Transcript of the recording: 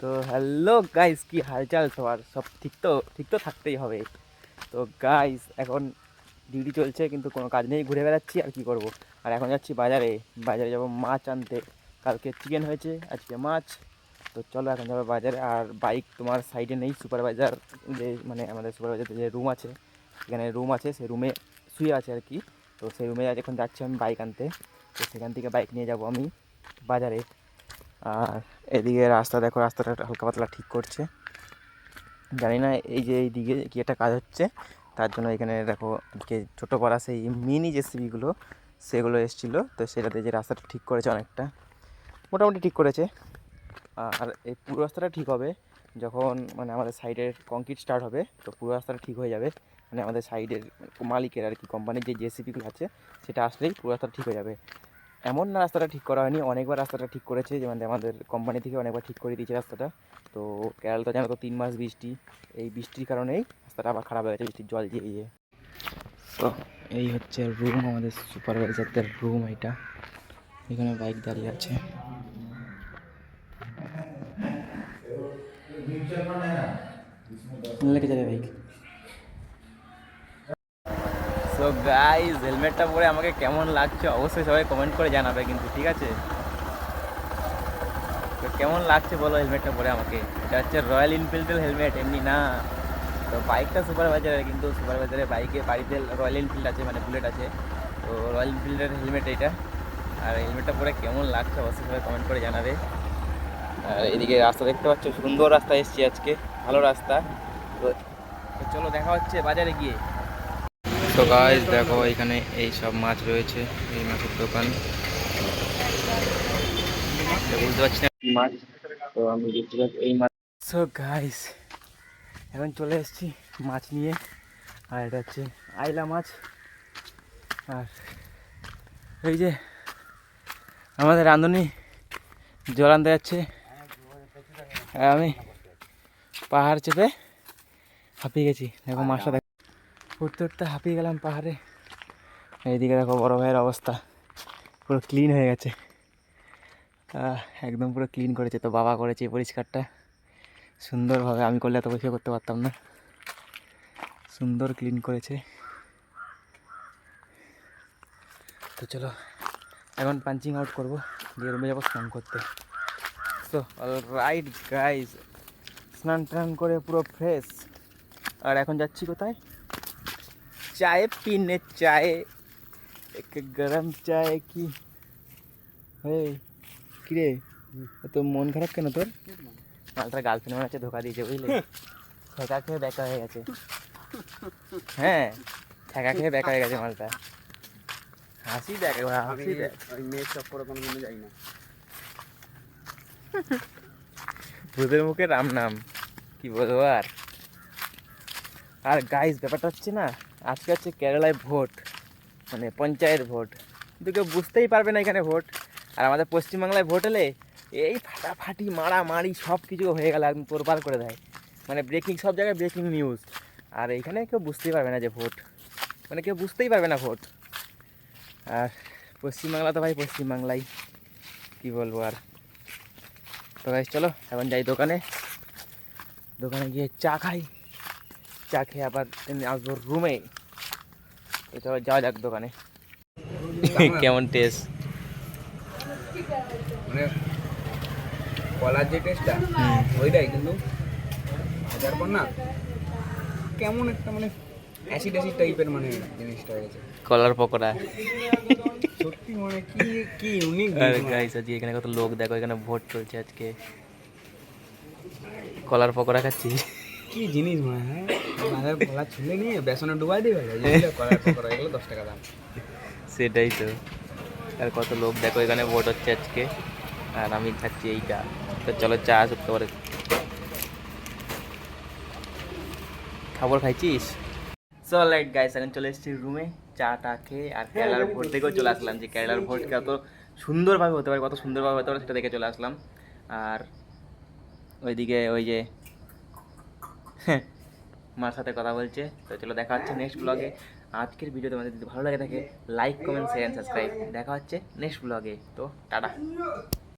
তো hello guys, কি হালচাল সবার? সব ঠিক তো থাকতেই হবে। তো গাইস, এখন ডিউটি চলছে কিন্তু কোনো কাজ নেই, ঘুরে বেড়াচ্ছি আর কি করব। আর এখন যাচ্ছি বাজারে। বাজারে যাবো মাছ আনতে। কালকে চিকেন হয়েছে, আজকে মাছ। তো চলো এখন যাবো বাজারে। আর বাইক তোমার সাইডে নেই, সুপারভাইজার যে মানে আমাদের সুপারভাইজার যে রুম আছে, এখানে রুম আছে, সেই রুমে শুয়ে আছে আর কি। তো সেই রুমে আজ এখন যাচ্ছি আমি বাইক আনতে। তো সেখান থেকে বাইক নিয়ে যাব আমি বাজারে। আর এদিকে রাস্তা দেখো, রাস্তাটা হালকা পাতলা ঠিক করছে। জানি না এই যে এইদিকে কি একটা কাজ হচ্ছে, তার জন্য এখানে দেখো আজকে ছোটো পাড়া সেই মিনি জেসিবিগুলো সেগুলো এসেছিলো। তো সেটাতে যে রাস্তাটা ঠিক করেছে, অনেকটা মোটামুটি ঠিক করেছে। আর এই পুরো রাস্তাটা ঠিক হবে যখন মানে আমাদের সাইডের কংক্রিট স্টার্ট হবে। তো পুরো রাস্তাটা ঠিক হয়ে যাবে, মানে আমাদের সাইডের মালিকের আর কি, কোম্পানির যে জেসিবিগুলো আছে সেটা আসলেই পুরো রাস্তাটা ঠিক হয়ে যাবে। এমন না রাস্তাটা ঠিক করা হয়নি, অনেকবার রাস্তাটা ঠিক করেছে, যে মানে আমাদের কোম্পানি থেকে অনেকবার ঠিক করে দিয়েছে রাস্তাটা। তো কেরালাতে জানো তো 3 মাস বৃষ্টি, এই বৃষ্টির কারণেই রাস্তাটা আবার খারাপ হয়ে গেছে, বৃষ্টির জল দিয়ে গিয়ে। তো এই হচ্ছে রুম, আমাদের সুপারভাইজারদের রুম এটা। এখানে বাইক দাঁড়িয়ে আছে। লেগে যাবে বাইক। সো গাইস, হেলমেটটা পরে আমাকে কেমন লাগছে অবশ্যই সবাই কমেন্ট করে জানাবে কিন্তু, ঠিক আছে? তো কেমন লাগছে বলো হেলমেটটা পরে আমাকে? এটা হচ্ছে রয়্যাল এনফিল্ডের হেলমেট, এমনি না। তো বাইকটা সুপারভাইজারের, কিন্তু সুপারভাইজারের বাইকে বাড়িতে রয়্যাল এনফিল্ড আছে, মানে বুলেট আছে। তো রয়্যাল এনফিল্ডের হেলমেট এটা। আর হেলমেটটা পরে কেমন লাগছে অবশ্যই সবাই কমেন্ট করে জানাবে। আর এদিকে রাস্তা দেখতে পাচ্ছ, সুন্দর রাস্তা এসছি আজকে, ভালো রাস্তা। তো তো চলো দেখা হচ্ছে বাজারে গিয়ে। তো গাইস দেখো, এখানে এই সব মাছ রয়েছে, এই মাছের দোকান। বুঝতে পারছি না কি মাছ, তো আমি দেখতে পাচ্ছি এই মাছ। সো গাইস, এখন চলে এসেছি মাছ নিয়ে। আর এটা হচ্ছে আইলা মাছ। আর এই যে আমাদের রাঁধুনি জল আনতে যাচ্ছে। আর আমি পাহাড় চেপে হাঁপিয়ে গেছি, দেখো মাছটা দেখো, উঠতে উঠতে হাঁপিয়ে গেলাম পাহাড়ে। এইদিকে দেখো বড় ভাইয়ের অবস্থা, পুরো ক্লিন হয়ে গেছে। একদম পুরো ক্লিন করেছে। তো বাবা করেছে এই পরিষ্কারটা সুন্দরভাবে, আমি করলে এত পরিষ্কার করতে পারতাম না। সুন্দর ক্লিন করেছে। তো চলো এখন পাঞ্চিং আউট করবো, দিয়ে রুমে যাবো স্নান করতে। তো অলরাইট গাইস, স্নান টান করে পুরো ফ্রেশ। আর এখন যাচ্ছি কোথায়? চায়ে পিনে, চায়ে এক গরম চায় কি। হে কিরে, তো মন খারাপ কেন তোর? মালটার গার্লফ্রেন্ড মনে হচ্ছে ধোকা দিয়েছে, বুঝলি? ঠেকা খেয়ে বেকা হয়ে গেছে। হ্যাঁ, ঠেকা খেয়ে বেকা হয়ে গেছে মালটা। হাসি দেখ, হাসি দেখ। ওই মেয়ের চক্করে কোনো দিনও যাই না। ভূতের মুখে রাম নাম, কি বলবো আর। আর গাইস, ব্যাপারটা হচ্ছে না, আজকে হচ্ছে কেরালায় ভোট, মানে পঞ্চায়েত ভোট। কিন্তু কেউ বুঝতেই পারবে না এখানে ভোট। আর আমাদের পশ্চিমবাংলায় ভোট হলে এই ফাটাফাটি মারামারি সব কিছু হয়ে গেলে একদম তোরপার করে দেয়, মানে ব্রেকিং, সব জায়গায় ব্রেকিং নিউজ। আর এইখানে কেউ বুঝতেই পারবে না যে ভোট, মানে কেউ বুঝতেই পারবে না ভোট। আর পশ্চিমবাংলা তো ভাই পশ্চিমবাংলাই, কি বলবো আর। তো গাইস চলো এখন যাই দোকানে, দোকানে গিয়ে চা খাই, চা খেয়ে আবার আসবো রুমে। তো চলো যাওয়া যাক দোকানে। কেমন টেস্ট? মানে কলার যে টেস্টটা ওইটাই, কিন্তু এটার পর না কেমন একটা মানে অ্যাসিড অ্যাসিড টাইপের মানে জিনিসটা হয়ে গেছে। কলার পকোড়া। সত্যি মানে কি কি ইউনিক আর জিনিস। গাইস আজকে এখানে কত লোক দেখো, এখানে ভোট চলছে আজকে। কলার পকোড়া খাচ্ছি। কি জিনিস মানে, হ্যাঁ বাজার কলা ছুলে নিয়ে বেসনে ডুবাই দিবে, কলার পকোড়া এগুলো 10 টাকা দাম। সেটাই তো। আর কত লোক দেখো, এখানে ভোট হচ্ছে আজকে, আর আমি খাচ্ছি এইটা। তো চলো চা আসুক তোমার। খাবার খাইছিস? চল লাইট গাইস, এখন চলে এসেছি রুমে, চাটা খেয়ে। আর কেরালার ভোট দেখেও চলে আসলাম, যে কেরালার ভোট কত সুন্দরভাবে হতে পারে, কত সুন্দরভাবে হতে পারে সেটা দেখে চলে আসলাম। আর ওইদিকে ওই যে মার সাথে কথা বলছে। তো চলো দেখা হচ্ছে নেক্সট ব্লগে। আজকের ভিডিও তোমাদের যদি ভালো লাগে থাকে, like comment share and subscribe. দেখা হচ্ছে নেক্সট ব্লগে। তো টাটা।